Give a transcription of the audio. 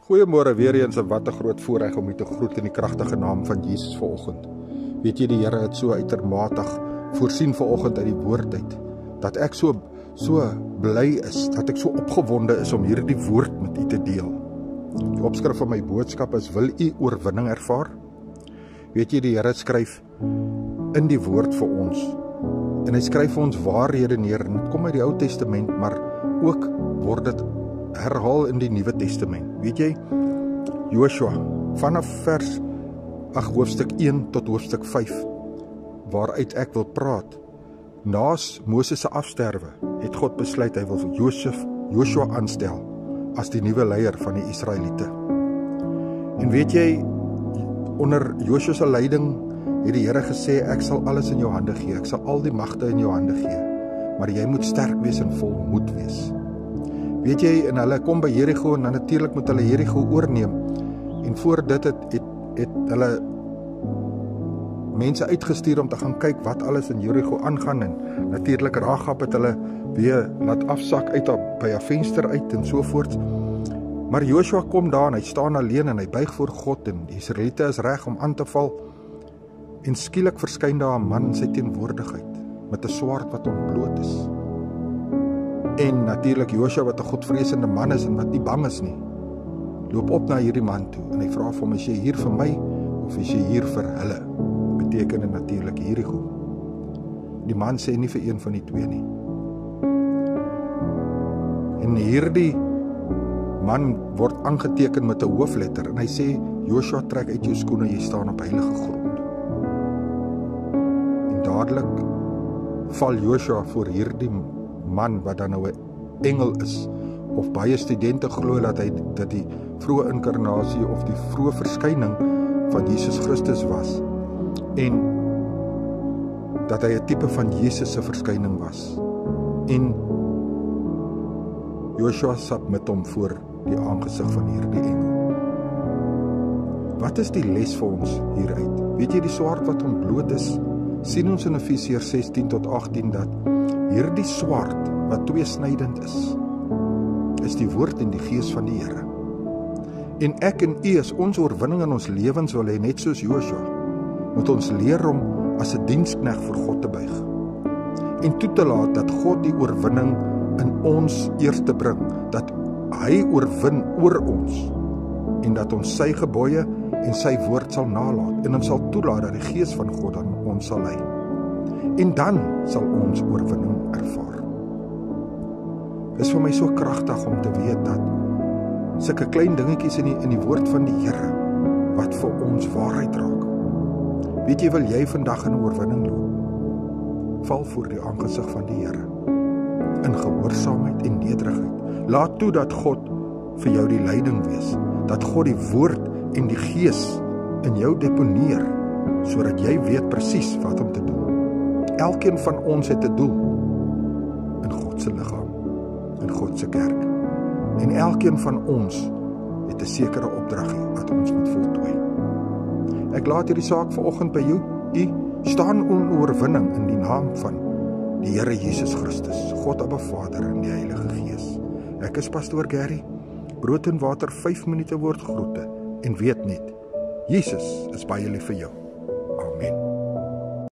Goeiemôre weer eens en wat 'n groot voorreg om u te groet in die kragtige naam van Jesus vanoggend. Weet jy, die Here het so uitermatig voorsien vanoggend uit die woord uit, dat ek so bly is, dat ek so opgewonde is om hierdie woord met u te deel. Die opskrif van my boodskap is: wil u oorwinning ervaar? Weet jy, die Here skryf in die woord vir ons, en hy skryf vir ons waarhede neer, en dit kom uit die Ou Testament, maar ook word dit herhaal in die Nuwe Testament. Weet jy, Joshua, vanaf hoofstuk 1 tot hoofstuk 5, waaruit ek wil praat, naas Moses se afsterwe, het God besluit, hy wil Joshua aanstel, as die nuwe leier van die Israeliete. En weet jy, onder Joshua se leiding, het die Here gesê, ek sal alles in jou hande gee, ek sal al die magte in jou hande gee, maar jy moet sterk wees en vol moed wees. Weet jy, en hulle kom by Jericho, en dan natuurlik moet hulle Jericho oorneem, en voor dit het hulle mense uitgestuur om te gaan kyk wat alles in Jericho aangaan, en natuurlik Rahab het hulle weer laat afsak uit by 'n venster uit en sovoorts. Maar Joshua kom daar en hy staan alleen en hy buig voor God, en die Israeliete is reg om aan te val, en skielik verskyn daar 'n man in sy teenwoordigheid met 'n swaard wat ontbloot is. En natuurlik Joshua, wat 'n godvreesende man is en wat nie bang is nie, loop op na hierdie man toe en hy vra vir hom, is jy hier vir my of is jy hier vir hulle? Beteken dit natuurlik Jericho. Die man sê nie vir een van die twee nie. En hierdie man word aangeteken met 'n hoofletter en hy sê, Joshua, trek uit jou skoene, jy staan op heilige grond. En dadelik val Joshua voor hierdie man, wat dan nou 'n engel is, of baie studente glo dat die vroeë inkarnasie of die vroeë verskyning van Jesus Christus was, en dat hy 'n tipe van Jesus se verskyning was. En Joshua sap met hom voor die aangesig van hierdie engel. Wat is die les vir ons hieruit? Weet jy, die swaard wat ontbloot is, sien ons in Efesiërs 16 tot 18 dat hierdie swaard wat tweesnydend is die woord en die gees van die Here. En ek en u, as ons oorwinning in ons lewens wil hê, net soos Joshua, moet ons leer om as 'n dienskneg vir God te buig, en toe te laat dat God die oorwinning in ons eerste bring, dat hy oorwin oor ons, en dat ons sy gebooie en sy woord sal nalat, en ons sal toelaat dat die gees van God aan ons sal lei. En dan sal ons oorwinning ervaar. Dit is vir my so kragtig om te weet dat sulke klein dingetjies in die woord van die Here, wat vir ons waarheid raak. Weet jy, wil jy vandag in 'n oorwinning loop? Val voor die aangesig van die Here, in gehoorsaamheid en nederigheid. Laat toe dat God vir jou die leiding wees, dat God die woord en die gees in jou deponeer, sodat jy weet presies wat om te doen. Elkeen van ons het 'n doel in God se liggaam, in God se kerk. En elkeen van ons het 'n sekere opdrag wat ons moet voltooi. Ek laat hierdie saak vanoggend by jou. U staan in oorwinning in die naam van die Here Jesus Christus, God Abba Vader en die Heilige Gees. Ek is Pastoor Gary, brood en water 5 minute woord groete, en weet net, Jesus is baie lief vir jou. Amen.